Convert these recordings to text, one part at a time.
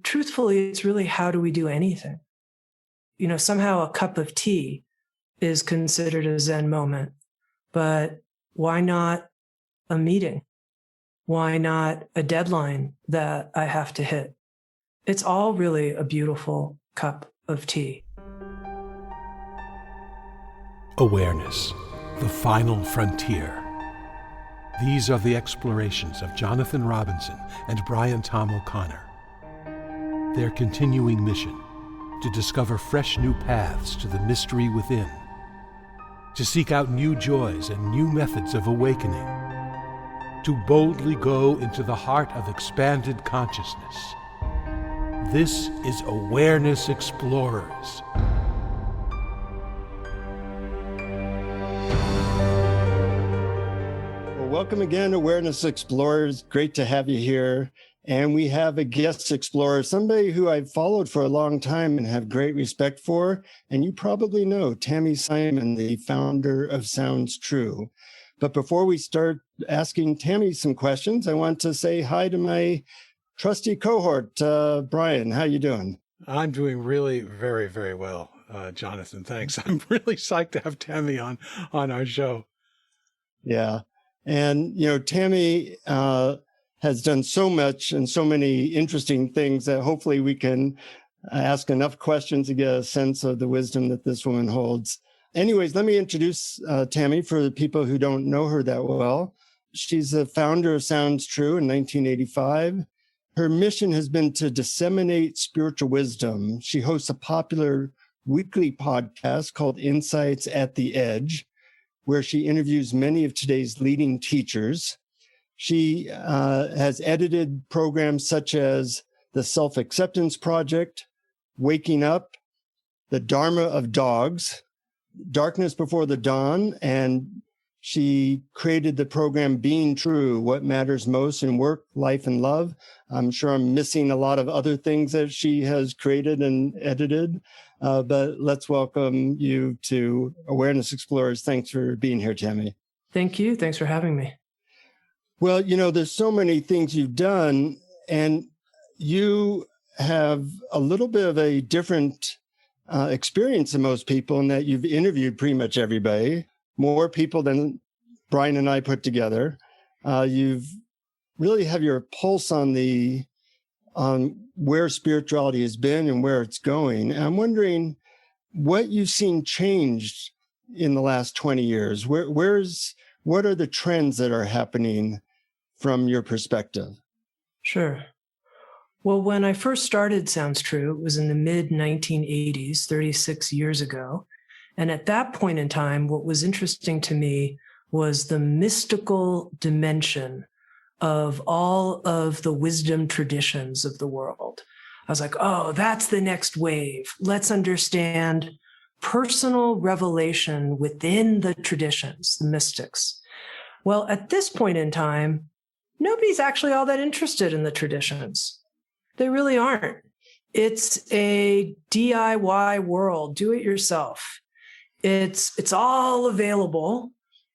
truthfully, it's really, how do we do anything? Somehow a cup of tea is considered a Zen moment, but why not a meeting? Why not a deadline that I have to hit? It's all really a beautiful cup of tea. Awareness, the final frontier. These are the explorations of Jonathan Robinson and Brian Tom O'Connor. Their continuing mission, to discover fresh new paths to the mystery within, to seek out new joys and new methods of awakening, to boldly go into the heart of expanded consciousness. This is Awareness Explorers. Well, welcome again, Awareness Explorers. Great to have you here. And we have a guest explorer, somebody who I've followed for a long time and have great respect for. And you probably know Tami Simon, the founder of Sounds True. But before we start asking Tami some questions, I want to say hi to my trusty cohort, Brian. How you doing? I'm doing really very, very well, Jonathan. Thanks. I'm really psyched to have Tami on our show. Yeah. And, Tami has done so much and so many interesting things that hopefully we can ask enough questions to get a sense of the wisdom that this woman holds. Anyways, let me introduce Tami for the people who don't know her that well. She's the founder of Sounds True in 1985. Her mission has been to disseminate spiritual wisdom. She hosts a popular weekly podcast called Insights at the Edge, where she interviews many of today's leading teachers. She has edited programs such as the Self-Acceptance Project, Waking Up, The Dharma of Dogs, Darkness Before the Dawn, and she created the program Being True, What Matters Most in Work, Life, and Love. I'm sure I'm missing a lot of other things that she has created and edited, but let's welcome you to Awareness Explorers. Thanks for being here, Tami. Thank you. Thanks for having me. Well, there's so many things you've done, and you have a little bit of a different experience than most people in that you've interviewed pretty much everybody, more people than Brian and I put together. You've really have your pulse on where spirituality has been and where it's going. And I'm wondering what you've seen changed in the last 20 years. What are the trends that are happening from your perspective? Sure. Well, when I first started Sounds True, it was in the mid-1980s, 36 years ago. And at that point in time, what was interesting to me was the mystical dimension of all of the wisdom traditions of the world. I was like, oh, that's the next wave. Let's understand personal revelation within the traditions, the mystics. Well, at this point in time, nobody's actually all that interested in the traditions. They really aren't. It's a DIY world, do it yourself. It's all available.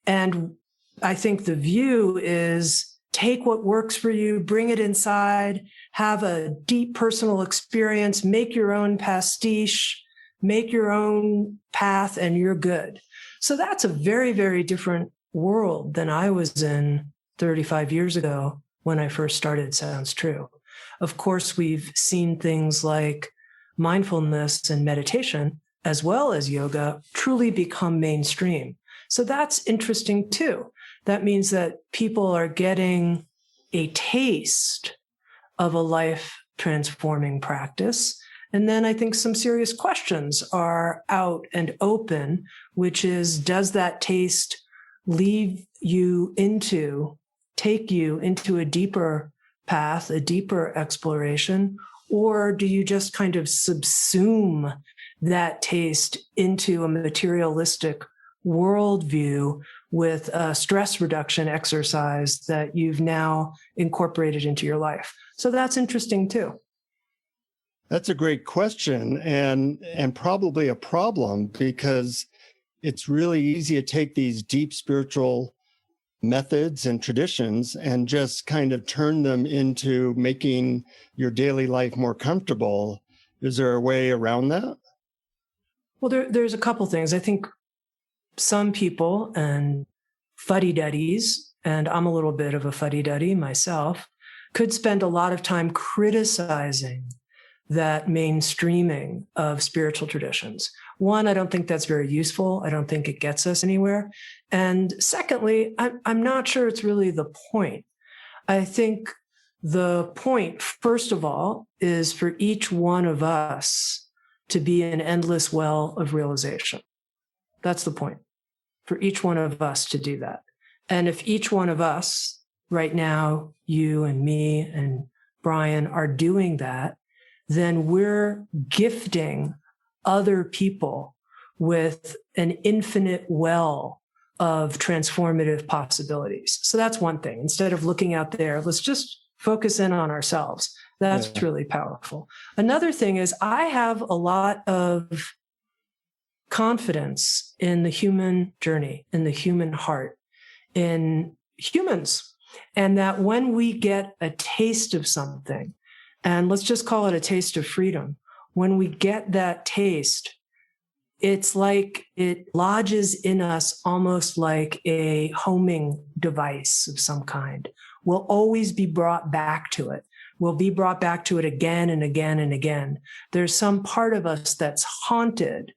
And I think the view is take what works for you, bring it inside, have a deep personal experience, make your own pastiche, make your own path, and you're good. So that's a very, very different world than I was in 35 years ago when I first started Sounds True. Of course, we've seen things like mindfulness and meditation, as well as yoga, truly become mainstream. So that's interesting too. That means that people are getting a taste of a life-transforming practice. And then I think some serious questions are out and open, which is, does that taste take you into a deeper path, a deeper exploration, or do you just kind of subsume that taste into a materialistic worldview with a stress reduction exercise that you've now incorporated into your life? So that's interesting too. That's a great question, and probably a problem, because it's really easy to take these deep spiritual methods and traditions and just kind of turn them into making your daily life more comfortable. Is there a way around that? Well, there's a couple things. I think some people and fuddy-duddies, and I'm a little bit of a fuddy-duddy myself, could spend a lot of time criticizing that mainstreaming of spiritual traditions. One, I don't think that's very useful. I don't think it gets us anywhere. And secondly, I'm not sure it's really the point. I think the point, first of all, is for each one of us to be an endless well of realization. That's the point, for each one of us to do that. And if each one of us right now, you and me and Brian, are doing that, then we're gifting other people with an infinite well of transformative possibilities. So that's one thing. Instead of looking out there, let's just focus in on ourselves. That's really powerful. Another thing is I have a lot of confidence in the human journey, in the human heart, in humans. And that when we get a taste of something, and let's just call it a taste of freedom, when we get that taste, it's like it lodges in us almost like a homing device of some kind. We'll always be brought back to it. We'll be brought back to it again and again and again. There's some part of us that's haunted,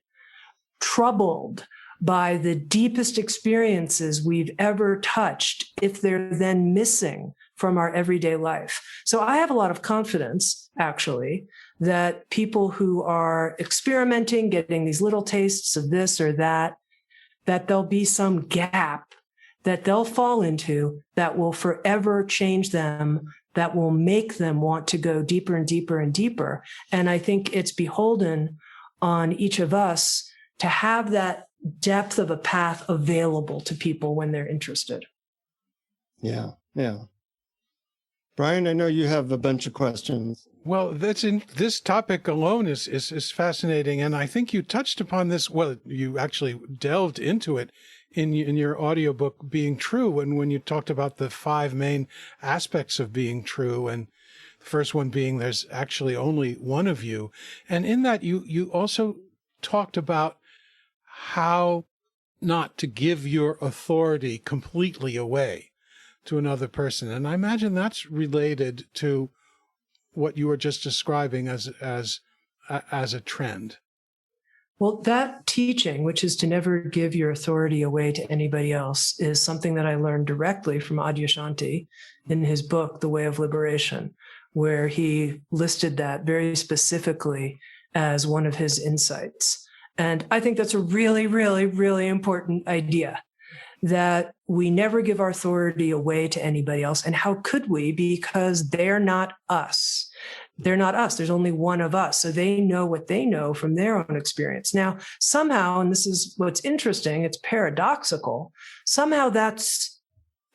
troubled by the deepest experiences we've ever touched, if they're then missing from our everyday life. So I have a lot of confidence, actually, that people who are experimenting, getting these little tastes of this or that there'll be some gap that they'll fall into that will forever change them, that will make them want to go deeper and deeper and deeper. And I think it's beholden on each of us to have that depth of a path available to people when they're interested. Yeah. Brian, I know you have a bunch of questions. Well, this topic alone is fascinating. And I think you touched upon this. Well, you actually delved into it in your audiobook, Being True, when you talked about the 5 main aspects of being true. And the first one being there's actually only one of you. And in that, you also talked about how not to give your authority completely away to another person. And I imagine that's related to what you were just describing as a trend. Well, that teaching, which is to never give your authority away to anybody else, is something that I learned directly from Adyashanti in his book, The Way of Liberation, where he listed that very specifically as one of his insights. And I think that's a really, really, really important idea, that we never give our authority away to anybody else. And how could we? Because they're not us. They're not us. There's only one of us. So they know what they know from their own experience. Now, somehow, and this is what's interesting, it's paradoxical, somehow that's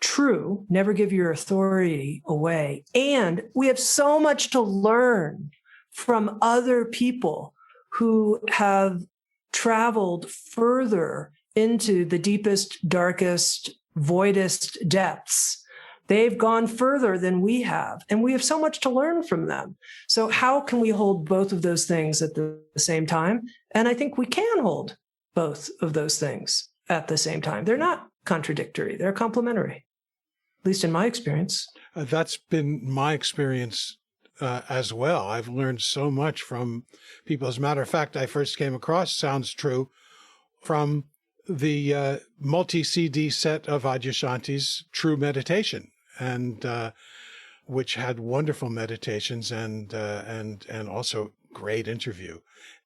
true. Never give your authority away. And we have so much to learn from other people who have traveled further into the deepest, darkest, voidest depths. They've gone further than we have, and we have so much to learn from them. So how can we hold both of those things at the same time? And I think we can hold both of those things at the same time. They're not contradictory. They're complementary, at least in my experience. That's been my experience as well. I've learned so much from people. As a matter of fact, I first came across Sounds True from the multi-CD set of Adyashanti's True Meditation, and which had wonderful meditations and also great interview.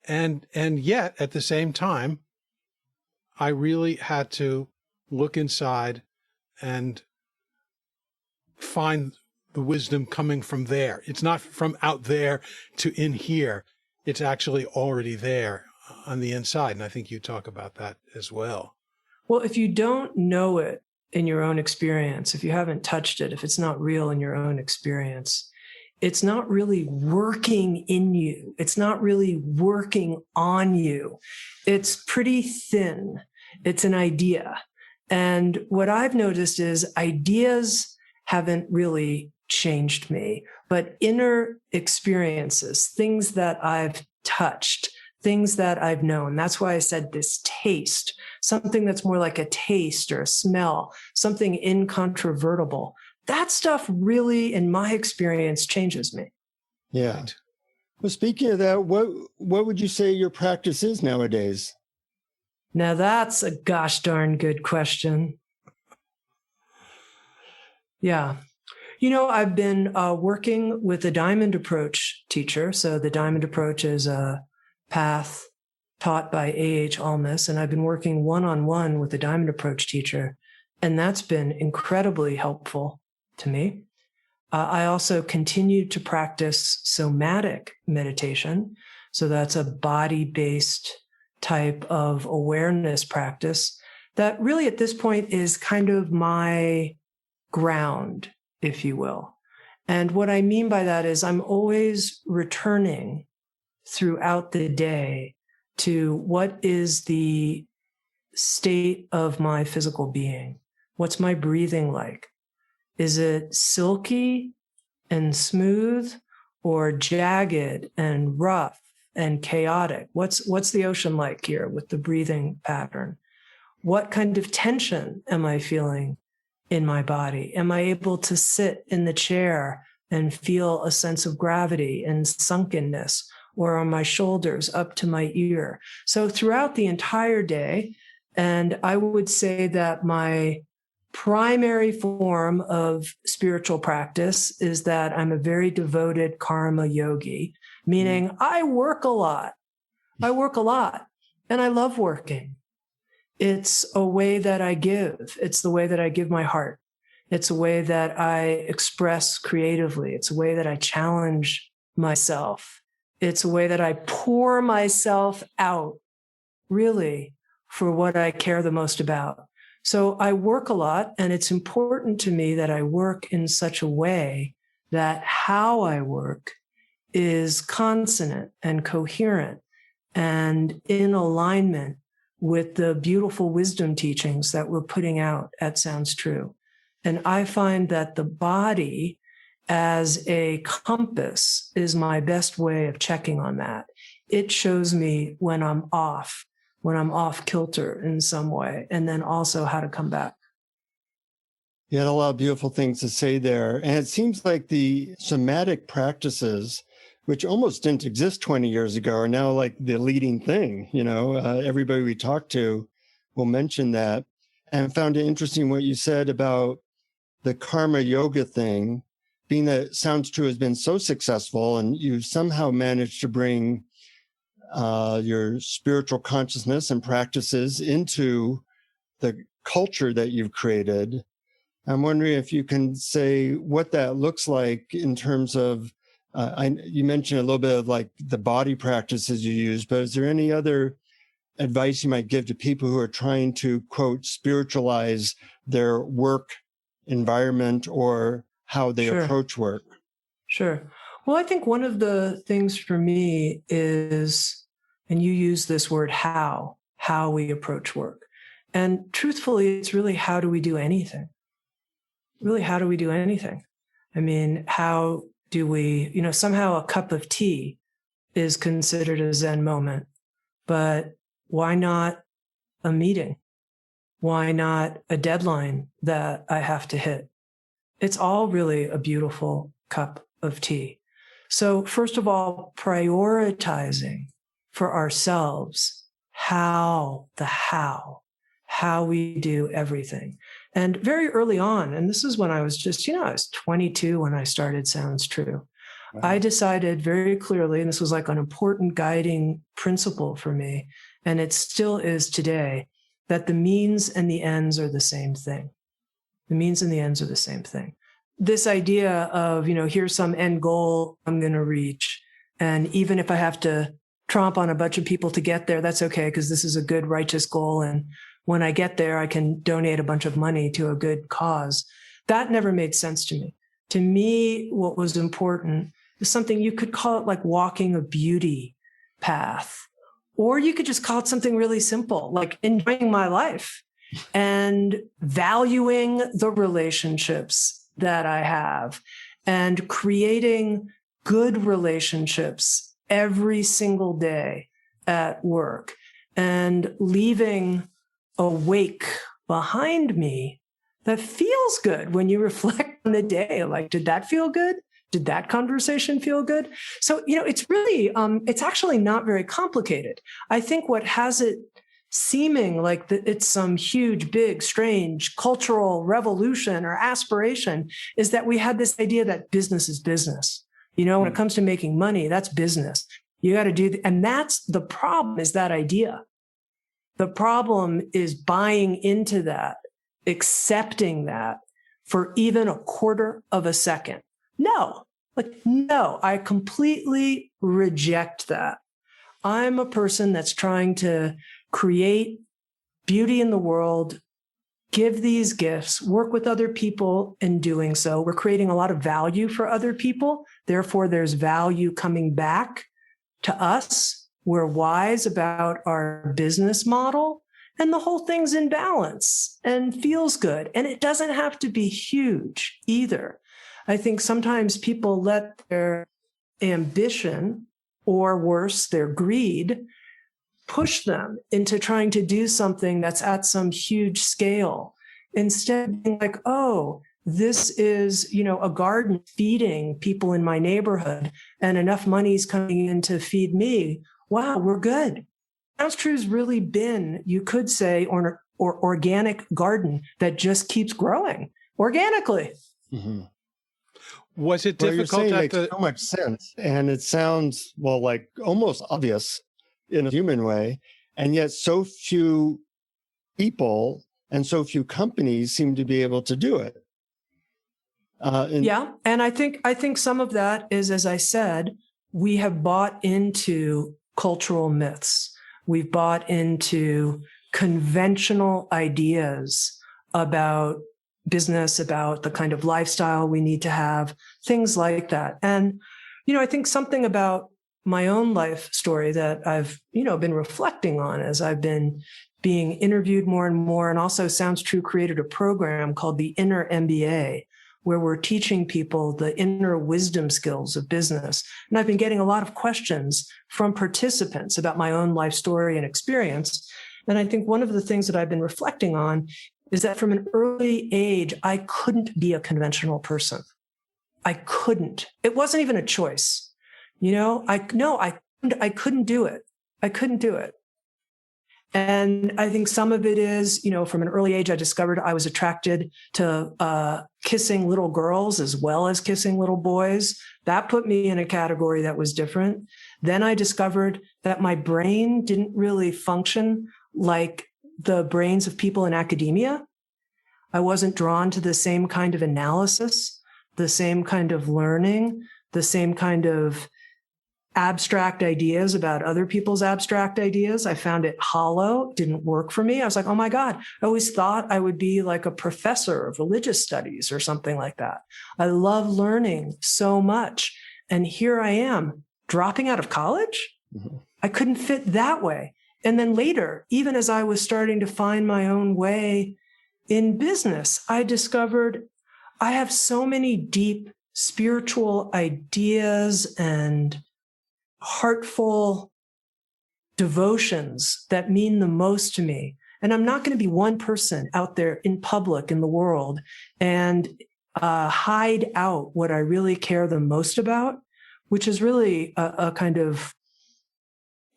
And yet at the same time, I really had to look inside and find the wisdom coming from there. It's not from out there to in here. It's actually already there on the inside. And I think you talk about that as well. Well, if you don't know it in your own experience, if you haven't touched it, if it's not real in your own experience, it's not really working in you. It's not really working on you. It's pretty thin. It's an idea. And what I've noticed is ideas haven't really changed me, but inner experiences, things that I've touched, things that I've known. That's why I said this taste, something that's more like a taste or a smell, something incontrovertible. That stuff really, in my experience, changes me. Yeah. Right. Well, speaking of that, what would you say your practice is nowadays? Now, that's a gosh darn good question. Yeah. I've been working with a Diamond Approach teacher. So the Diamond Approach is a path taught by A.H. Almaas, and I've been working one-on-one with a Diamond Approach teacher, and that's been incredibly helpful to me. I also continued to practice somatic meditation. So that's a body-based type of awareness practice that really at this point is kind of my ground, if you will. And what I mean by that is I'm always returning throughout the day to what is the state of my physical being? What's my breathing like? Is it silky and smooth or jagged and rough and chaotic? What's the ocean like here with the breathing pattern? What kind of tension am I feeling in my body? Am I able to sit in the chair and feel a sense of gravity and sunkenness, or are my shoulders up to my ear? So throughout the entire day, and I would say that my primary form of spiritual practice is that I'm a very devoted karma yogi, meaning I work a lot. And I love working. It's a way that I give. It's the way that I give my heart. It's a way that I express creatively. It's a way that I challenge myself. It's a way that I pour myself out, really, for what I care the most about. So I work a lot, and it's important to me that I work in such a way that how I work is consonant and coherent and in alignment with the beautiful wisdom teachings that we're putting out at Sounds True. And I find that the body as a compass is my best way of checking on that. It shows me when I'm off kilter in some way, and then also how to come back. You had a lot of beautiful things to say there. And it seems like the somatic practices, which almost didn't exist 20 years ago, are now like the leading thing. Everybody we talk to will mention that. And found it interesting what you said about the karma yoga thing, being that Sounds True has been so successful, and you've somehow managed to bring your spiritual consciousness and practices into the culture that you've created. I'm wondering if you can say what that looks like in terms of, you mentioned a little bit of like the body practices you use, but is there any other advice you might give to people who are trying to, quote, spiritualize their work environment or how they approach work? Sure. Well, I think one of the things for me is, and you use this word, how we approach work. And truthfully, it's really how do we do anything? Really, how do we do anything? I mean, how do we, somehow a cup of tea is considered a Zen moment, but why not a meeting? Why not a deadline that I have to hit? It's all really a beautiful cup of tea. So first of all, prioritizing for ourselves how we do everything. And very early on, and this is when I was just, I was 22 when I started Sounds True. Wow. I decided very clearly, and this was like an important guiding principle for me, and it still is today, that the means and the ends are the same thing. The means and the ends are the same thing. This idea of, here's some end goal I'm going to reach. And even if I have to tromp on a bunch of people to get there, that's okay, because this is a good, righteous goal. And when I get there, I can donate a bunch of money to a good cause. That never made sense to me. To me, what was important is something you could call it like walking a beauty path, or you could just call it something really simple, like enjoying my life. and valuing the relationships that I have and creating good relationships every single day at work and leaving a wake behind me that feels good when you reflect on the day. Like, did that feel good? Did that conversation feel good? So, it's really, it's actually not very complicated. I think what has it seeming like it's some huge, big, strange cultural revolution or aspiration is that we had this idea that business is business. When it comes to making money, that's business. You got to do, and that's the problem, is that idea. The problem is buying into that, accepting that for even a quarter of a second. No, I completely reject that. I'm a person that's trying to create beauty in the world, give these gifts, work with other people in doing so. We're creating a lot of value for other people. Therefore, there's value coming back to us. We're wise about our business model, and the whole thing's in balance and feels good. And it doesn't have to be huge either. I think sometimes people let their ambition, or worse, their greed, push them into trying to do something that's at some huge scale, instead of being like, oh, this is, a garden feeding people in my neighborhood and enough money's coming in to feed me. Wow, we're good. Sounds True's really been, you could say, or organic garden that just keeps growing organically. Mm-hmm. Was it what difficult? You're saying makes so much sense, and it sounds like almost obvious in a human way, and yet so few people and so few companies seem to be able to do it. Yeah, and I think some of that is, as I said, we have bought into cultural myths. We've bought into conventional ideas about business, about the kind of lifestyle we need to have, things like that. And, I think something about my own life story that I've, been reflecting on as I've been being interviewed more and more, and also Sounds True created a program called the Inner MBA, where we're teaching people the inner wisdom skills of business. And I've been getting a lot of questions from participants about my own life story and experience. And I think one of the things that I've been reflecting on is that from an early age, I couldn't be a conventional person. I couldn't. It wasn't even a choice. I couldn't do it. I couldn't do it. And I think some of it is, from an early age, I discovered I was attracted to kissing little girls as well as kissing little boys. That put me in a category that was different. Then I discovered that my brain didn't really function like the brains of people in academia. I wasn't drawn to the same kind of analysis, the same kind of learning, the same kind of abstract ideas about other people's abstract ideas. I found it hollow, didn't work for me. I was like, oh my God, I always thought I would be like a professor of religious studies or something like that. I love learning so much. And here I am dropping out of college. Mm-hmm. I couldn't fit that way. And then later, even as I was starting to find my own way in business, I discovered I have so many deep spiritual ideas and heartful devotions that mean the most to me. And I'm not going to be one person out there in public in the world and hide out what I really care the most about, which is really a kind of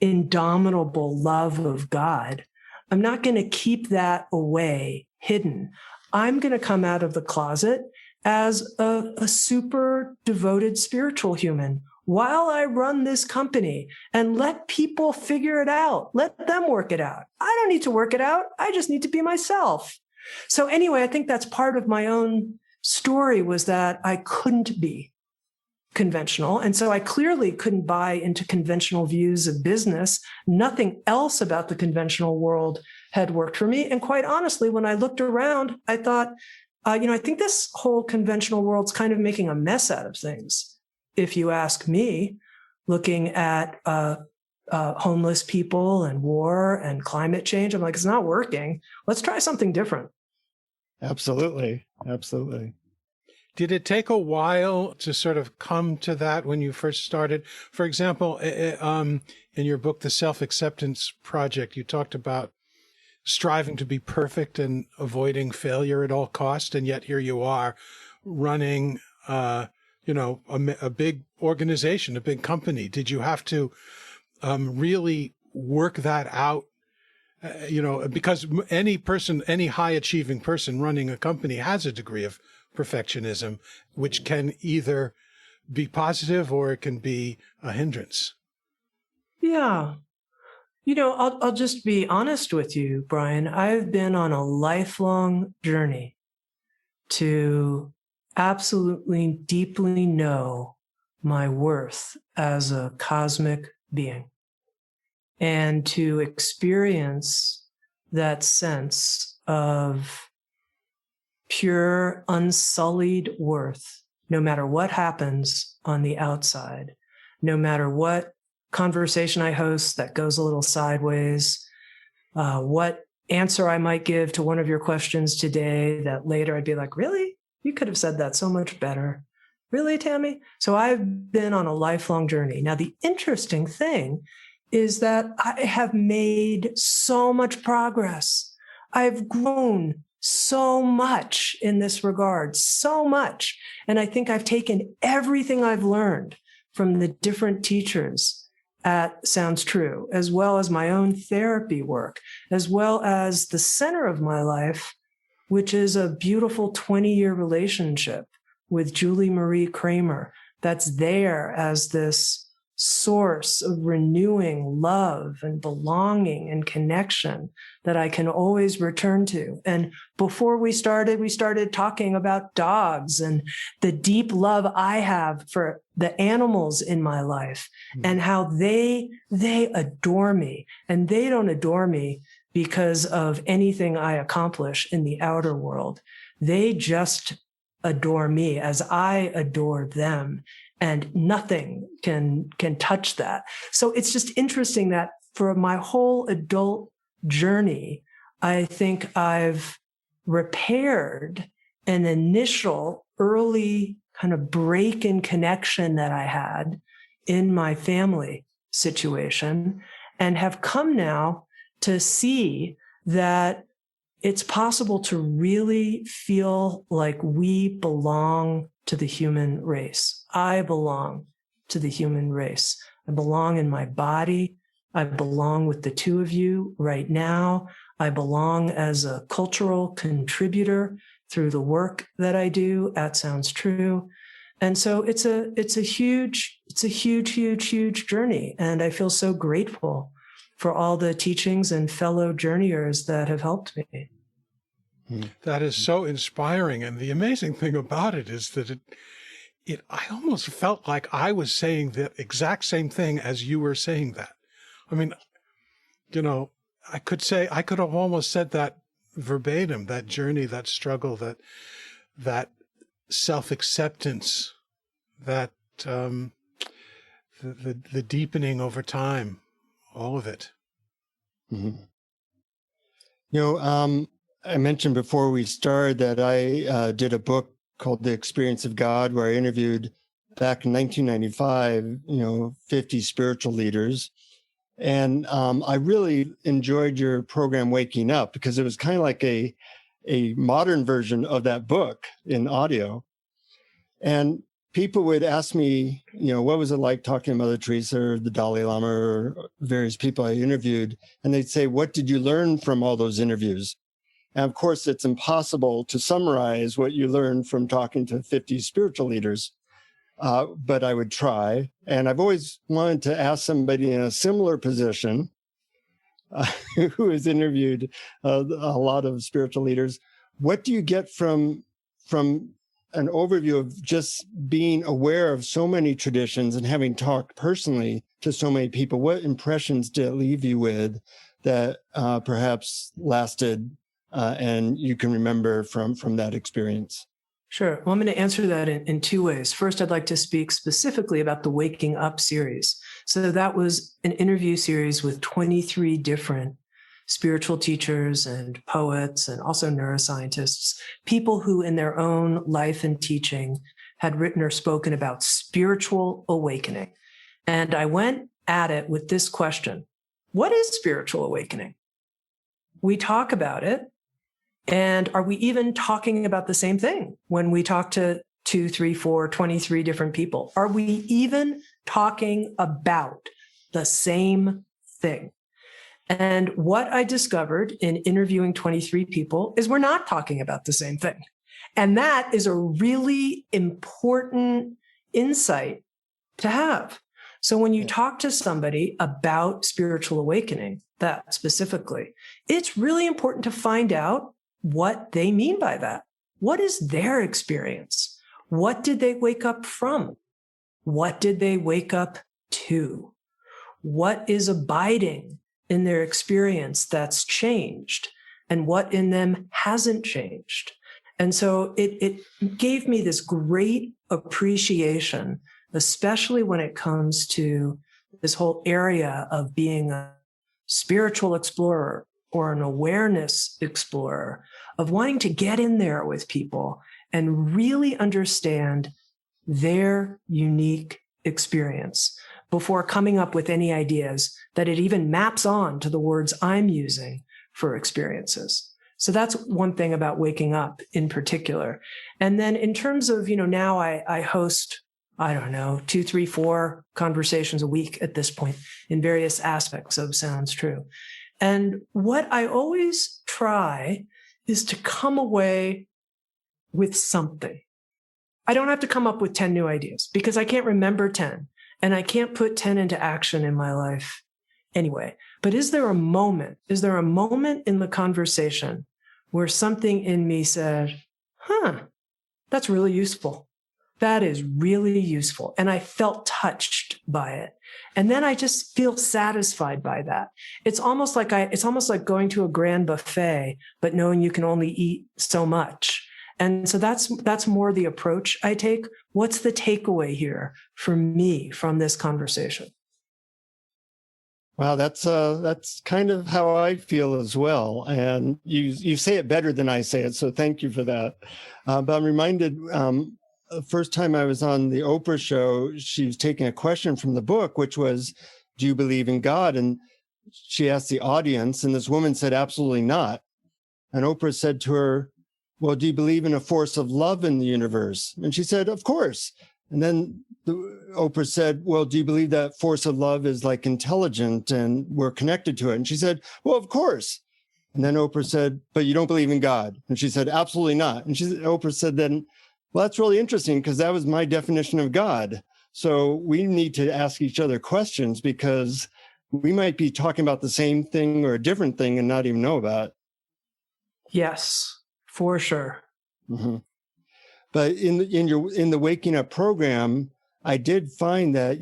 indomitable love of God. I'm not going to keep that away, hidden. I'm going to come out of the closet as a super devoted spiritual human while I run this company and let people figure it out. Let them work it out. I don't need to work it out. I just need to be myself. So anyway, I think that's part of my own story, was that I couldn't be conventional. And so I clearly couldn't buy into conventional views of business. Nothing else about the conventional world had worked for me. And quite honestly, when I looked around, I thought, I think this whole conventional world's kind of making a mess out of things. If you ask me, looking at homeless people and war and climate change. I'm like, it's not working. Let's try something different. Absolutely. Absolutely. Did it take a while to sort of come to that when you first started? For example, in your book, The Self-Acceptance Project, you talked about striving to be perfect and avoiding failure at all costs. And yet here you are running, a big organization, a big company. Did you have to really work that out? Because any high achieving person running a company has a degree of perfectionism, which can either be positive or it can be a hindrance. Yeah. I'll just be honest with you, Brian. I've been on a lifelong journey to absolutely deeply know my worth as a cosmic being and to experience that sense of pure, unsullied worth, no matter what happens on the outside, no matter what conversation I host that goes a little sideways, what answer I might give to one of your questions today that later I'd be like, really? You could have said that so much better. Really, Tami? So I've been on a lifelong journey. Now, the interesting thing is that I have made so much progress. I've grown so much in this regard, so much. And I think I've taken everything I've learned from the different teachers at Sounds True, as well as my own therapy work, as well as the center of my life, which is a beautiful 20-year relationship with Julie Marie Kramer that's there as this source of renewing love and belonging and connection that I can always return to. And before we started talking about dogs and the deep love I have for the animals in my life and how they adore me. And they don't adore me because of anything I accomplish in the outer world. They just adore me as I adore them. And nothing can touch that. So it's just interesting that for my whole adult journey, I think I've repaired an initial early kind of break in connection that I had in my family situation and have come now to see that it's possible to really feel like we belong to the human race. I belong to the human race. I belong in my body. I belong with the two of you right now. I belong as a cultural contributor through the work that I do at Sounds True. And so it's a huge journey. And I feel so grateful for all the teachings and fellow journeyers that have helped me. That is so inspiring. And the amazing thing about it is that I almost felt like I was saying the exact same thing as you were saying that. I mean, I could have almost said that verbatim, that journey, that struggle, that self-acceptance, that the deepening over time, all of it. Mm-hmm. I mentioned before we started that I did a book called The Experience of God, where I interviewed back in 1995, 50 spiritual leaders. And I really enjoyed your program, Waking Up, because it was kind of like a modern version of that book in audio. And people would ask me, what was it like talking to Mother Teresa or the Dalai Lama or various people I interviewed? And they'd say, what did you learn from all those interviews? And of course, it's impossible to summarize what you learned from talking to 50 spiritual leaders, but I would try. And I've always wanted to ask somebody in a similar position who has interviewed a lot of spiritual leaders, what do you get from an overview of just being aware of so many traditions and having talked personally to so many people? What impressions did it leave you with that perhaps lasted and you can remember from that experience? Sure. Well, I'm going to answer that in two ways. First, I'd like to speak specifically about the Waking Up series. So that was an interview series with 23 different spiritual teachers and poets and also neuroscientists, people who in their own life and teaching had written or spoken about spiritual awakening. And I went at it with this question: what is spiritual awakening? We talk about it. And are we even talking about the same thing when we talk to 2, 3, 4, 23 different people? Are we even talking about the same thing? And what I discovered in interviewing 23 people is we're not talking about the same thing. And that is a really important insight to have. So when you talk to somebody about spiritual awakening, that specifically, it's really important to find out what they mean by that. What is their experience? What did they wake up from? What did they wake up to? What is abiding in their experience that's changed? And what in them hasn't changed? And so it gave me this great appreciation, especially when it comes to this whole area of being a spiritual explorer or an awareness explorer, of wanting to get in there with people and really understand their unique experience before coming up with any ideas that it even maps on to the words I'm using for experiences. So that's one thing about waking up in particular. And then in terms of, now I host, 2, 3, 4 conversations a week at this point in various aspects of Sounds True. And what I always try is to come away with something. I don't have to come up with 10 new ideas because I can't remember 10 and I can't put 10 into action in my life anyway. But is there a moment in the conversation where something in me said, that's really useful. That is really useful. And I felt touched by it. And then I just feel satisfied by that. It's almost like going to a grand buffet, but knowing you can only eat so much. And so that's more the approach I take. What's the takeaway here for me from this conversation? Wow, that's kind of how I feel as well. And you say it better than I say it, so thank you for that. But I'm reminded, the first time I was on the Oprah show, she was taking a question from the book, which was, do you believe in God? And she asked the audience, and this woman said, absolutely not. And Oprah said to her, well, do you believe in a force of love in the universe? And she said, of course. And then Oprah said, well, do you believe that force of love is like intelligent and we're connected to it? And she said, well, of course. And then Oprah said, but you don't believe in God? And she said, absolutely not. And Oprah said then, well, that's really interesting because that was my definition of God. So we need to ask each other questions because we might be talking about the same thing or a different thing and not even know about it. Yes, for sure. Mm-hmm. But in the Waking Up program, I did find that,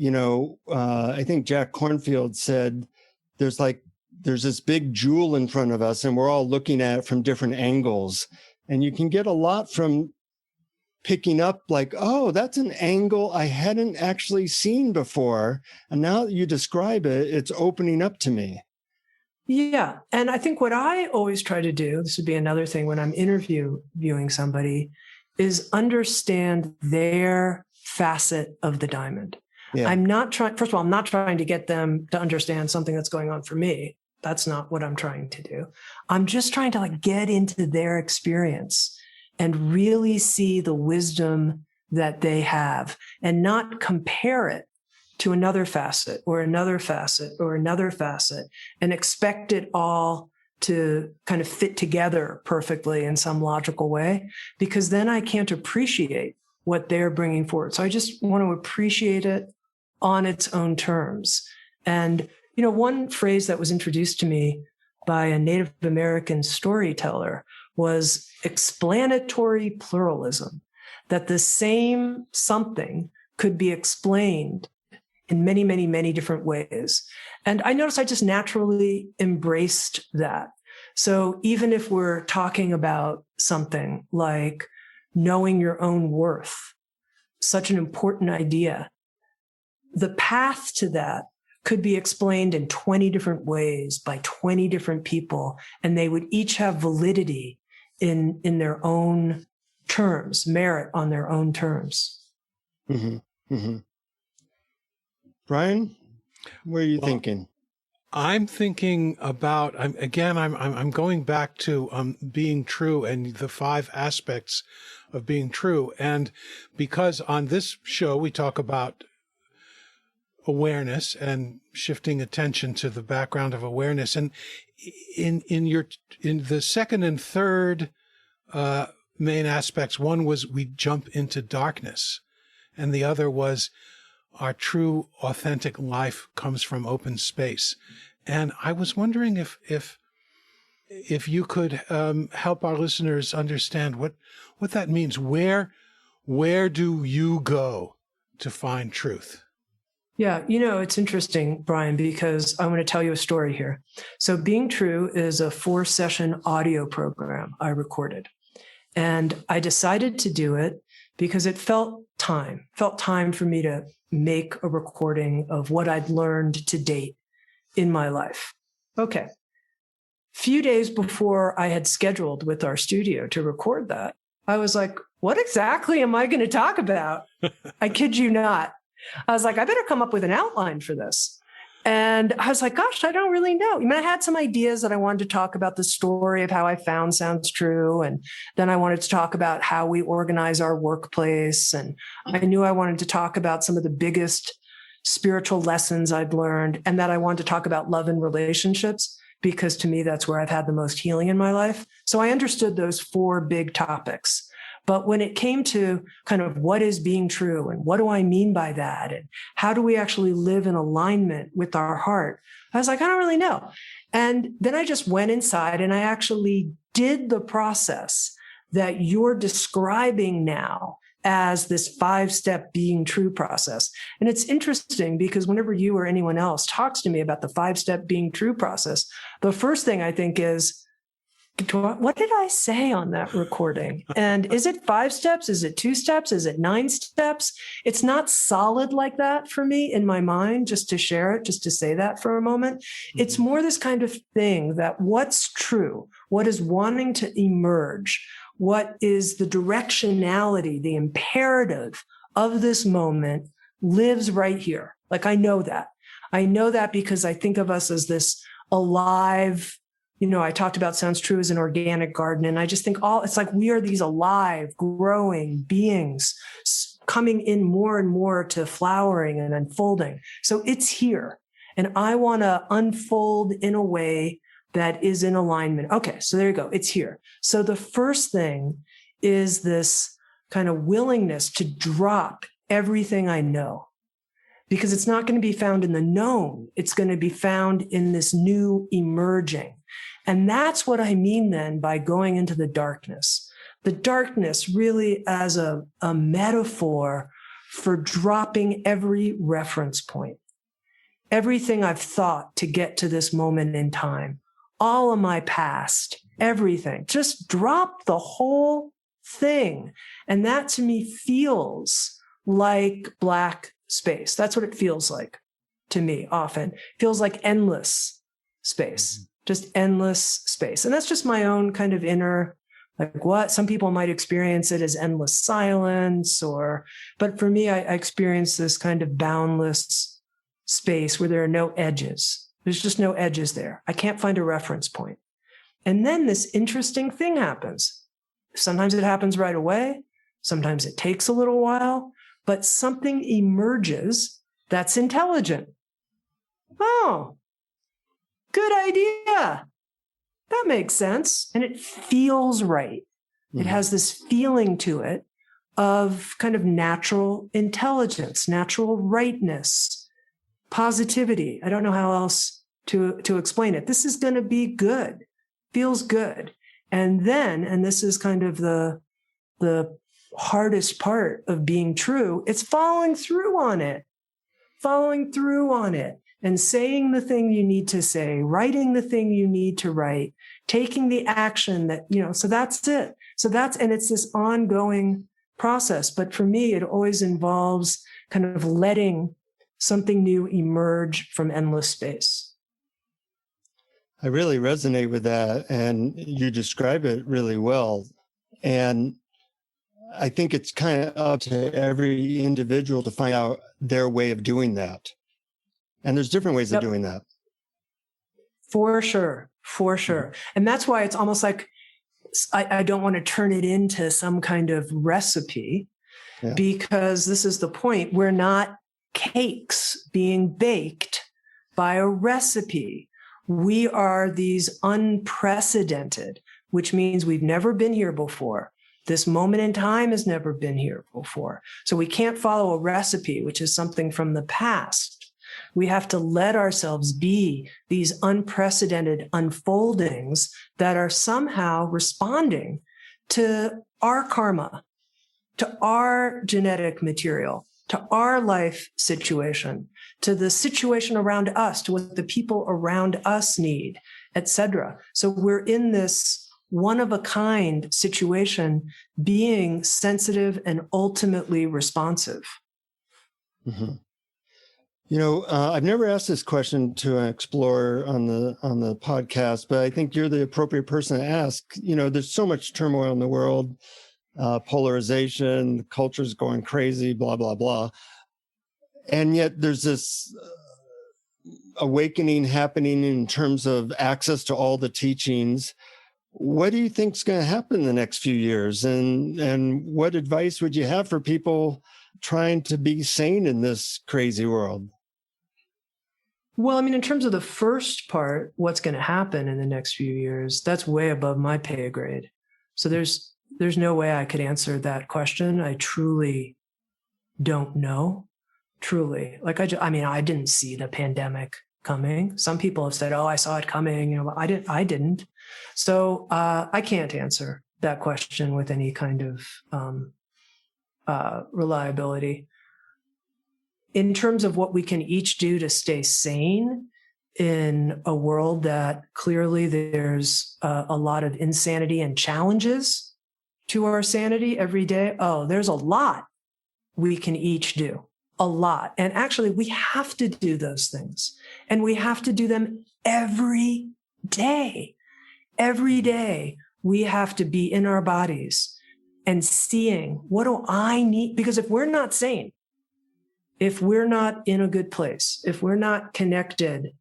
I think Jack Kornfield said there's this big jewel in front of us and we're all looking at it from different angles. And you can get a lot from picking up like, oh, that's an angle I hadn't actually seen before. And now that you describe it, it's opening up to me. Yeah. And I think what I always try to do, this would be another thing when I'm interviewing somebody, is understand their facet of the diamond. Yeah. First of all, I'm not trying to get them to understand something that's going on for me. That's not what I'm trying to do. I'm just trying to get into their experience and really see the wisdom that they have and not compare it to another facet or another facet or another facet and expect it all to kind of fit together perfectly in some logical way, because then I can't appreciate what they're bringing forward. So I just want to appreciate it on its own terms. And, one phrase that was introduced to me by a Native American storyteller was explanatory pluralism, that the same something could be explained in many, many, many different ways. And I noticed I just naturally embraced that. So even if we're talking about something like knowing your own worth, such an important idea. The path to that could be explained in 20 different ways by 20 different people, and they would each have validity in their own terms, merit on their own terms. Mm-hmm. Mm-hmm. Brian, what are you thinking? I'm thinking about, I'm going back to being true and the 5 aspects of being true. And because on this show, we talk about awareness and shifting attention to the background of awareness. And in the second and third main aspects, one was we jump into darkness, and the other was our true, authentic life comes from open space. And I was wondering if you could help our listeners understand what that means. Where do you go to find truth? Yeah, it's interesting, Brian, because I want to tell you a story here. So Being True is a 4-session audio program I recorded. And I decided to do it because it felt time for me to make a recording of what I'd learned to date in my life. Okay. Few days before I had scheduled with our studio to record that, I was like, what exactly am I going to talk about? I kid you not. I was like, I better come up with an outline for this. And I was like, gosh, I don't really know. I mean, I had some ideas that I wanted to talk about the story of how I found Sounds True. And then I wanted to talk about how we organize our workplace. And I knew I wanted to talk about some of the biggest spiritual lessons I'd learned, and that I wanted to talk about love and relationships, because to me, that's where I've had the most healing in my life. So I understood those 4 big topics. But when it came to kind of what is being true and what do I mean by that, and how do we actually live in alignment with our heart, I was like, I don't really know. And then I just went inside and I actually did the process that you're describing now as this 5-step being true process. And it's interesting because whenever you or anyone else talks to me about the 5-step being true process, the first thing I think is, what did I say on that recording? And is it 5 steps? Is it 2 steps? Is it 9 steps? It's not solid like that for me in my mind, just to share it, just to say that for a moment. It's more this kind of thing that what's true, what is wanting to emerge, what is the directionality, the imperative of this moment lives right here. Like I know that. I know that because I think of us as this alive, I talked about Sounds True as an organic garden. And I just think it's like we are these alive, growing beings coming in more and more to flowering and unfolding. So it's here. And I want to unfold in a way that is in alignment. Okay, so there you go. It's here. So the first thing is this kind of willingness to drop everything I know, because it's not going to be found in the known. It's going to be found in this new emerging. And that's what I mean then by going into the darkness. The darkness really as a metaphor for dropping every reference point, everything I've thought to get to this moment in time, all of my past, everything. Just drop the whole thing. And that to me feels like black space. That's what it feels like to me often. It feels like endless space, just endless space. And that's just my own kind of inner, like what some people might experience it as endless silence, but for me, I experience this kind of boundless space where there are no edges. There's just no edges there. I can't find a reference point. And then this interesting thing happens. Sometimes it happens right away. Sometimes it takes a little while, but something emerges that's intelligent. Oh, good idea. That makes sense. And it feels right. Mm-hmm. It has this feeling to it of kind of natural intelligence, natural rightness, positivity. I don't know how else to explain it. This is going to be good. Feels good. And then, and this is kind of the hardest part of being true, it's following through on it and saying the thing you need to say, writing the thing you need to write, taking the action that, so that's it. So and it's this ongoing process. But for me, it always involves kind of letting something new emerge from endless space. I really resonate with that, and you describe it really well. And I think it's kind of up to every individual to find out their way of doing that. And there's different ways of doing that. For sure. And that's why it's almost like I don't want to turn it into some kind of recipe, because this is the point. We're not cakes being baked by a recipe. We are these unprecedented, which means we've never been here before. This moment in time has never been here before. So we can't follow a recipe, which is something from the past. We have to let ourselves be these unprecedented unfoldings that are somehow responding to our karma, to our genetic material, to our life situation, to the situation around us, to what the people around us need, etc. So we're in this one-of-a-kind situation, being sensitive and ultimately responsive. Mm-hmm. You know, I've never asked this question to an explorer on the podcast, but I think you're the appropriate person to ask. You know, there's so much turmoil in the world, polarization, the culture's going crazy, blah, blah, blah. And yet there's this awakening happening in terms of access to all the teachings. What do you think is going to happen in the next few years? And what advice would you have for people trying to be sane in this crazy world? Well, I mean, in terms of the first part, what's going to happen in the next few years, that's way above my pay grade. So there's no way I could answer that question. I truly don't know. Truly. Like, I didn't see the pandemic coming. Some people have said, oh, I saw it coming. You know, I didn't. So I can't answer that question with any kind of reliability. In terms of what we can each do to stay sane in a world that clearly there's a lot of insanity and challenges to our sanity every day, there's a lot we can each do. A lot. And actually, we have to do those things. And we have to do them every day. Every day, we have to be in our bodies and seeing, what do I need? Because if we're not sane, if we're not in a good place, if we're not connected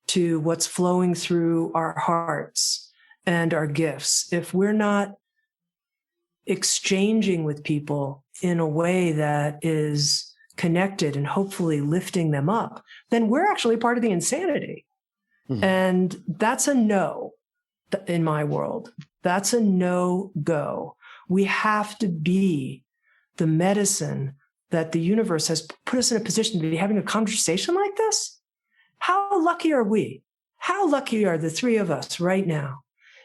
to what's flowing through our hearts and our gifts, if we're not exchanging with people in a way that is connected and hopefully lifting them up, then we're actually part of the insanity. Mm-hmm. And that's a no in my world. That's a no-go. We have to be the medicine that the universe has put us in a position to be having a conversation like this. How lucky are we? How lucky are the three of us right now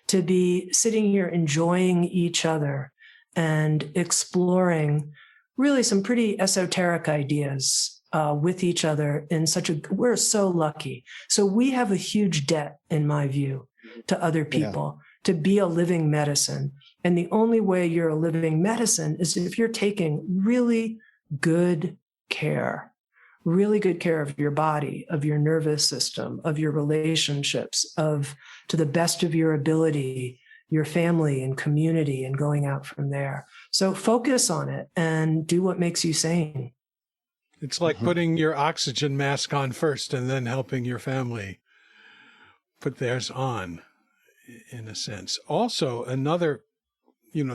to be sitting here enjoying each other and exploring really some pretty esoteric ideas with each other we're so lucky. So we have a huge debt, in my view, to other people, to be a living medicine. And the only way you're a living medicine is if you're taking really good care of your body, of your nervous system, of your relationships, to the best of your ability, your family and community, and going out from there. So focus on it and do what makes you sane. It's like putting your oxygen mask on first and then helping your family put theirs on, in a sense. Also, another,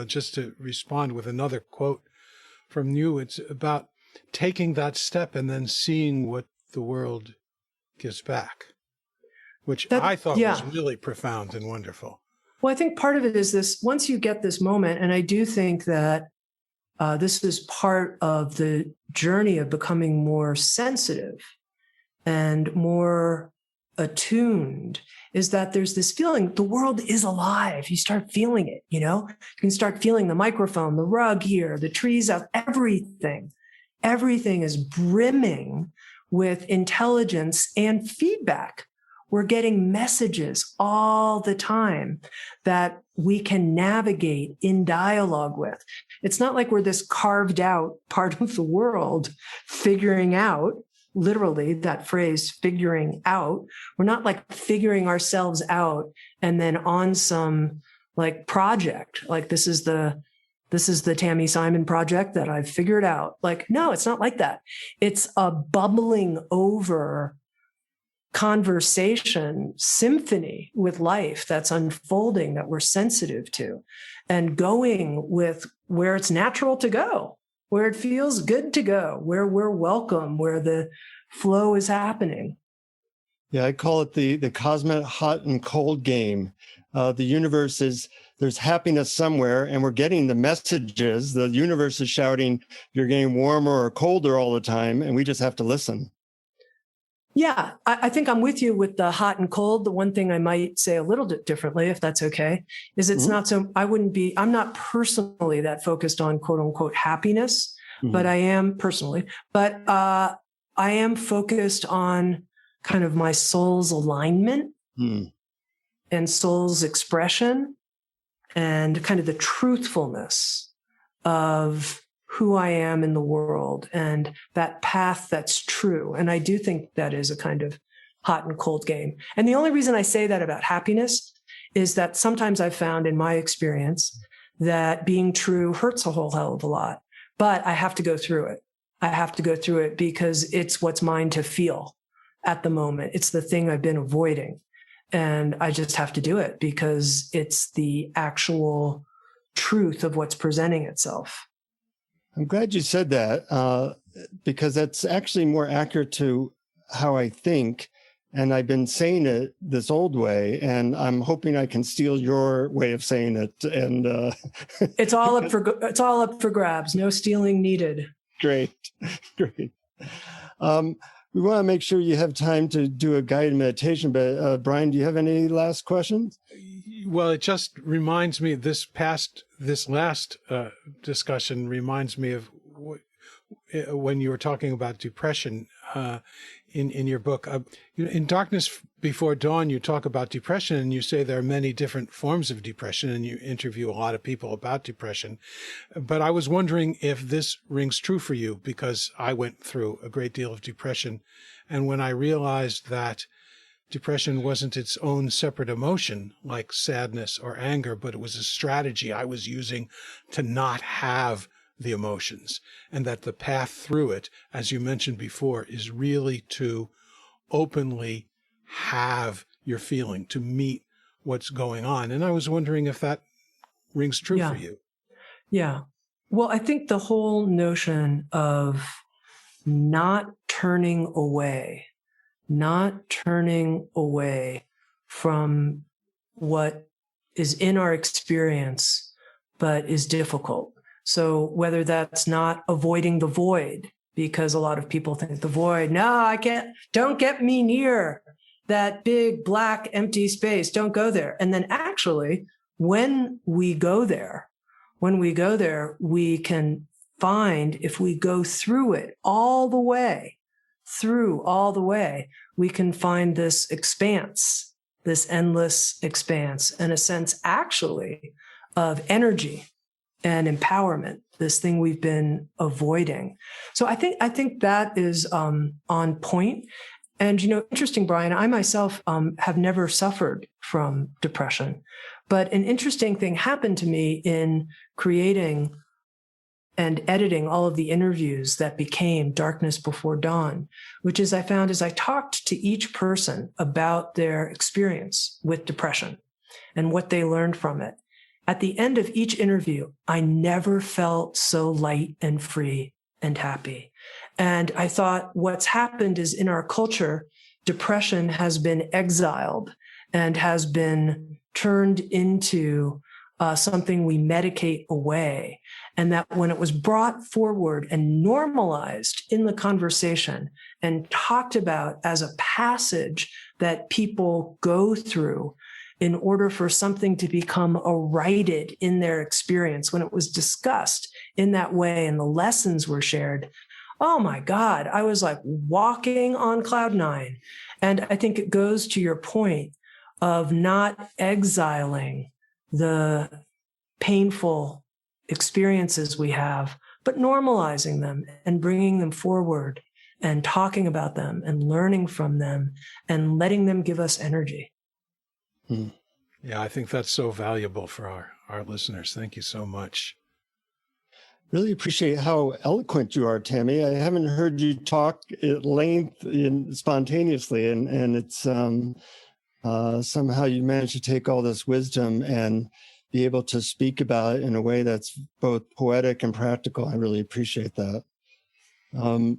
just to respond with another quote from you, it's about taking that step and then seeing what the world gives back, which I thought was really profound and wonderful. Well, I think part of it is this, once you get this moment, and I do think that this is part of the journey of becoming more sensitive and more attuned, is that there's this feeling the world is alive. You start feeling it, you can start feeling the microphone, the rug here, the trees out, everything. Everything is brimming with intelligence and feedback. We're getting messages all the time that we can navigate in dialogue with. It's not like we're this carved out part of the world figuring out, literally that phrase, figuring out. We're not like figuring ourselves out and then on some like project, like this is the Tami Simon project that I've figured out. Like, no, it's not like that. It's a bubbling over conversation symphony with life that's unfolding that we're sensitive to, and going with where it's natural to go, where it feels good to go, where we're welcome, where the flow is happening. Yeah, I call it the cosmic hot and cold game. The universe is, there's happiness somewhere, and we're getting the messages. The universe is shouting, you're getting warmer or colder all the time, and we just have to listen. Yeah, I think I'm with you with the hot and cold. The one thing I might say a little bit differently, if that's okay, is it's not so, I'm not personally that focused on quote unquote happiness, but I am personally, but I am focused on kind of my soul's alignment and soul's expression and kind of the truthfulness of who I am in the world and that path that's true. And I do think that is a kind of hot and cold game. And the only reason I say that about happiness is that sometimes I've found in my experience that being true hurts a whole hell of a lot, but I have to go through it. I have to go through it because it's what's mine to feel at the moment. It's the thing I've been avoiding. And I just have to do it because it's the actual truth of what's presenting itself. I'm glad you said that because that's actually more accurate to how I think. And I've been saying it this old way, and I'm hoping I can steal your way of saying it. And it's all up for grabs. No stealing needed. Great. We want to make sure you have time to do a guided meditation, but Brian, do you have any last questions? Well, it just reminds me, this last discussion reminds me of when you were talking about depression in your book. In Darkness Before Dawn, you talk about depression, and you say there are many different forms of depression, and you interview a lot of people about depression. But I was wondering if this rings true for you, because I went through a great deal of depression. And when I realized that depression wasn't its own separate emotion like sadness or anger, but it was a strategy I was using to not have the emotions, and that the path through it, as you mentioned before, is really to openly have your feeling, to meet what's going on. And I was wondering if that rings true for you. Yeah. Well, I think the whole notion of not turning away from what is in our experience, but is difficult. So whether that's not avoiding the void, because a lot of people think the void, no, I can't, don't get me near that big, black, empty space. Don't go there. And then actually, when we go there, we can find, if we go through it all the way, we can find this expanse, this endless expanse, and a sense actually of energy and empowerment, this thing we've been avoiding. So I think that is on point. And, interesting, Brian, I myself have never suffered from depression, but an interesting thing happened to me in creating and editing all of the interviews that became Darkness Before Dawn, which is I found as I talked to each person about their experience with depression and what they learned from it. At the end of each interview, I never felt so light and free and happy. And I thought what's happened is in our culture, depression has been exiled and has been turned into something we medicate away. And that when it was brought forward and normalized in the conversation and talked about as a passage that people go through in order for something to become righted in their experience, when it was discussed in that way and the lessons were shared, oh my God, I was like walking on cloud nine. And I think it goes to your point of not exiling the painful experiences we have, but normalizing them and bringing them forward and talking about them and learning from them and letting them give us energy. Yeah, I think that's so valuable for our listeners. Thank you so much. Really appreciate how eloquent you are, Tami. I haven't heard you talk at length spontaneously, and it's somehow you managed to take all this wisdom and be able to speak about it in a way that's both poetic and practical. I really appreciate that.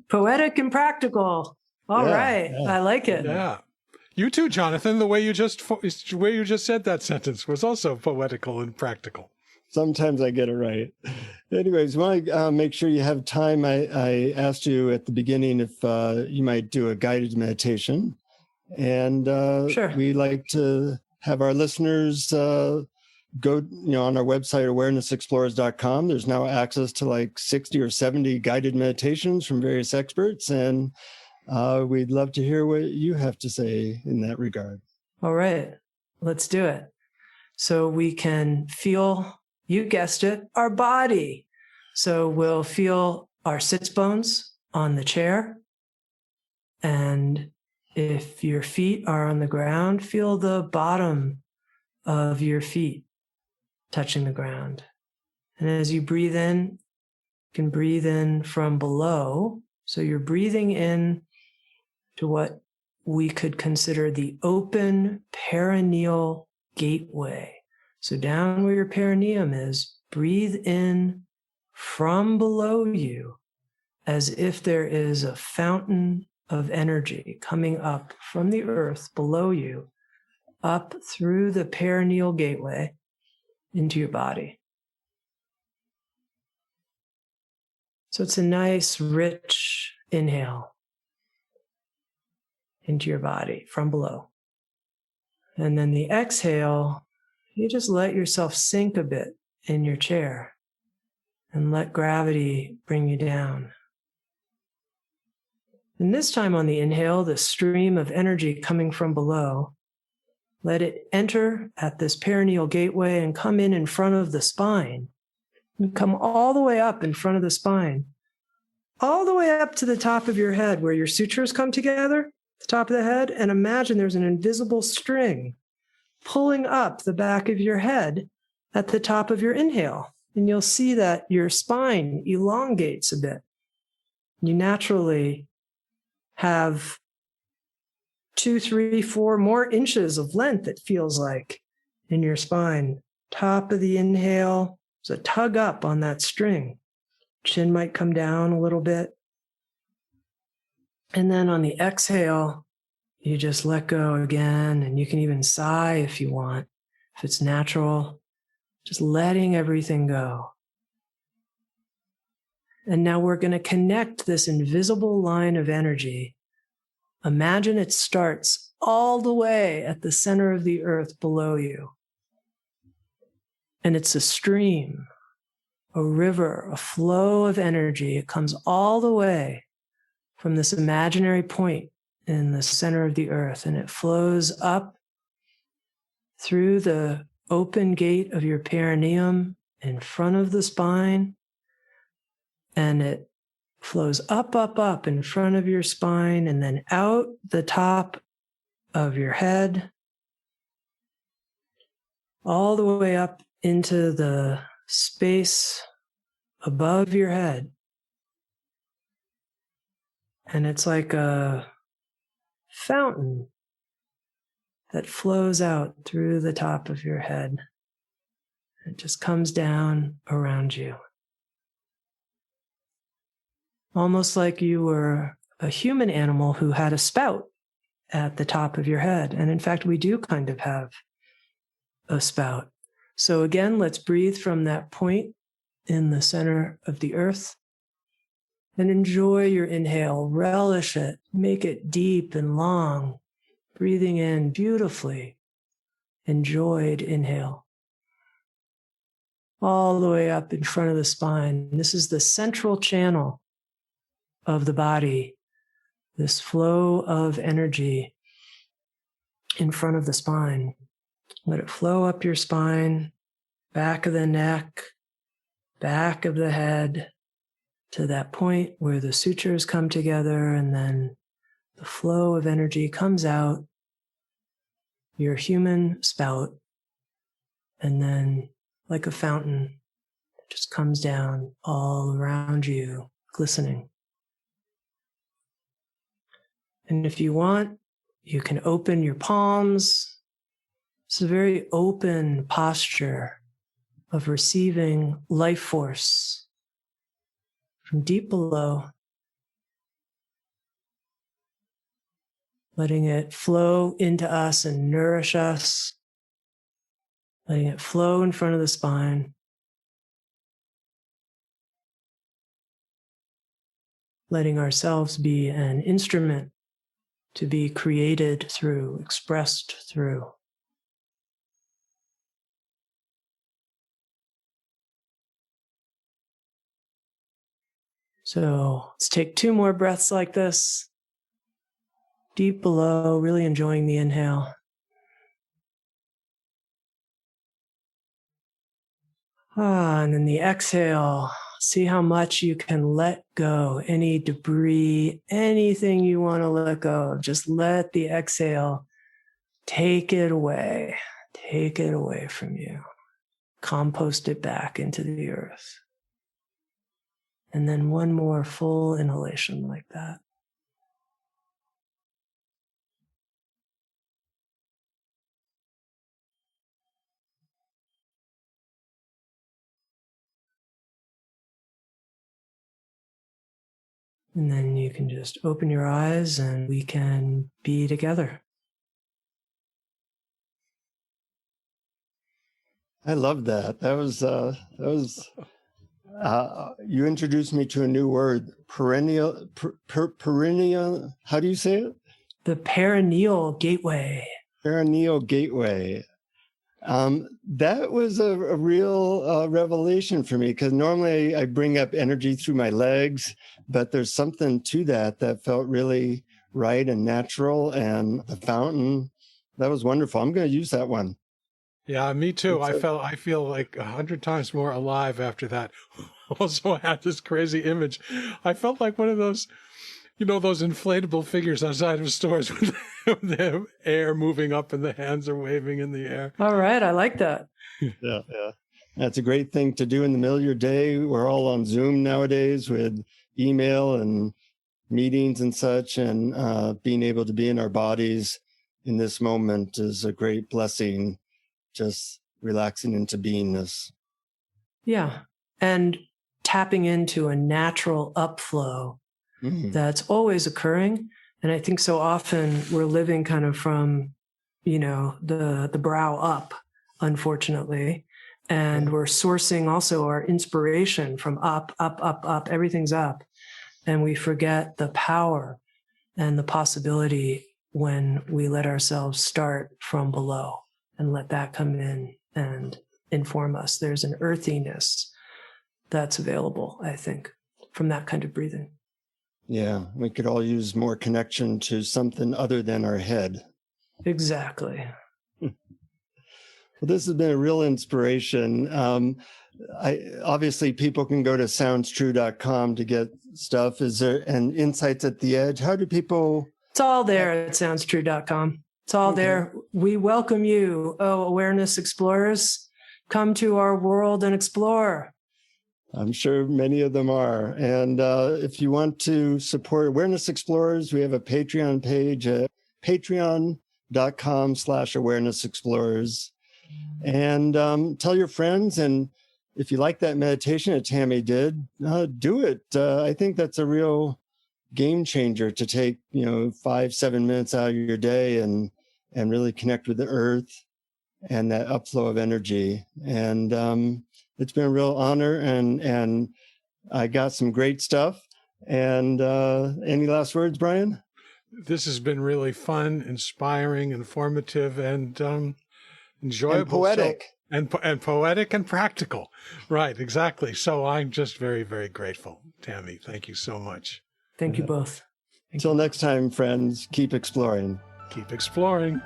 Poetic and practical. All right. I like it. Yeah. You too, Jonathan. The way you just said that sentence was also poetical and practical. Sometimes I get it right. Anyways, when I make sure you have time, I asked you at the beginning if you might do a guided meditation. And Sure. We like to have our listeners go on our website, awarenessexplorers.com. There's now access to like 60 or 70 guided meditations from various experts. And we'd love to hear what you have to say in that regard. All right. Let's do it. So we can feel, you guessed it, our body. So we'll feel our sits bones on the chair. And if your feet are on the ground, feel the bottom of your feet touching the ground. And as you breathe in, you can breathe in from below. So you're breathing in to what we could consider the open perineal gateway. So down where your perineum is, breathe in from below you as if there is a fountain of energy coming up from the earth below you, up through the perineal gateway into your body. So it's a nice, rich inhale into your body from below. And then the exhale, you just let yourself sink a bit in your chair and let gravity bring you down. And this time on the inhale, the stream of energy coming from below, let it enter at this perineal gateway and come in front of the spine. And come all the way up in front of the spine, all the way up to the top of your head where your sutras come together, the top of the head, and imagine there's an invisible string pulling up the back of your head at the top of your inhale. And you'll see that your spine elongates a bit. You naturally have 2, 3, 4 more inches of length, it feels like, in your spine. Top of the inhale, there's a tug up on that string. Chin might come down a little bit. And then on the exhale, you just let go again, and you can even sigh if you want, if it's natural, just letting everything go. And now we're going to connect this invisible line of energy. Imagine it starts all the way at the center of the earth below you. And it's a stream, a river, a flow of energy. It comes all the way from this imaginary point in the center of the earth, and it flows up through the open gate of your perineum in front of the spine, and it flows up, up, up in front of your spine, and then out the top of your head, all the way up into the space above your head. And it's like a fountain that flows out through the top of your head. It just comes down around you. Almost like you were a human animal who had a spout at the top of your head. And in fact, we do kind of have a spout. So again, let's breathe from that point in the center of the earth and enjoy your inhale. Relish it. Make it deep and long. Breathing in beautifully. Enjoyed inhale. All the way up in front of the spine. This is the central channel of the body. This flow of energy in front of the spine. Let it flow up your spine, back of the neck, back of the head, to that point where the sutures come together, and then the flow of energy comes out your human spout, and then like a fountain, it just comes down all around you, glistening. And if you want, you can open your palms. It's a very open posture of receiving life force from deep below, letting it flow into us and nourish us, letting it flow in front of the spine, letting ourselves be an instrument to be created through, expressed through. So let's take 2 more breaths like this. Deep below, really enjoying the inhale. And then the exhale. See how much you can let go. Any debris, anything you want to let go of, just let the exhale take it away. Take it away from you. Compost it back into the earth. And then 1 more full inhalation like that. And then you can just open your eyes and we can be together. I love that. You introduced me to a new word, perennial. How do you say it? The perineal gateway. Perineal gateway. That was a real revelation for me, because normally I bring up energy through my legs, but there's something to that felt really right and natural. And the fountain, that was wonderful. I'm going to use that one. Yeah, me too. I feel like 100 times more alive after that. Also, I had this crazy image. I felt like one of those, those inflatable figures outside of stores with the air moving up and the hands are waving in the air. All right, I like that. Yeah. That's a great thing to do in the middle of your day. We're all on Zoom nowadays with email and meetings and such, and being able to be in our bodies in this moment is a great blessing. Just relaxing into beingness. Yeah. And tapping into a natural upflow that's always occurring. And I think so often we're living kind of from, the brow up, unfortunately. And we're sourcing also our inspiration from up, everything's up. And we forget the power and the possibility when we let ourselves start from below and let that come in and inform us. There's an earthiness that's available, I think, from that kind of breathing. Yeah, we could all use more connection to something other than our head. Exactly. Well, this has been a real inspiration. Obviously, people can go to soundstrue.com to get stuff. Is there an Insights at the Edge? How do people... It's all there at soundstrue.com. It's all there. We welcome you, awareness explorers. Come to our world and explore. I'm sure many of them are. And if you want to support Awareness Explorers, we have a Patreon page at patreon.com/awareness explorers. And tell your friends. And if you like that meditation that Tami did, do it. I think that's a real game changer to take, 5-7 minutes out of your day and really connect with the earth and that upflow of energy. And it's been a real honor, and I got some great stuff. And any last words, Brian? This has been really fun, inspiring, informative, and enjoyable. And poetic. And poetic and practical. Right, exactly. So I'm just very, very grateful. Tami, thank you so much. Thank you both. Until next time, friends, keep exploring. Keep exploring.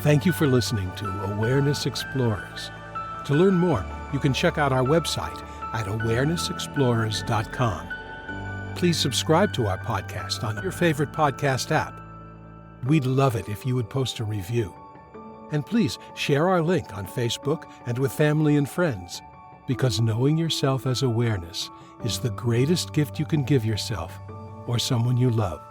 Thank you for listening to Awareness Explorers. To learn more, you can check out our website at awarenessexplorers.com. Please subscribe to our podcast on your favorite podcast app. We'd love it if you would post a review. And please share our link on Facebook and with family and friends, because knowing yourself as awareness is the greatest gift you can give yourself or someone you love.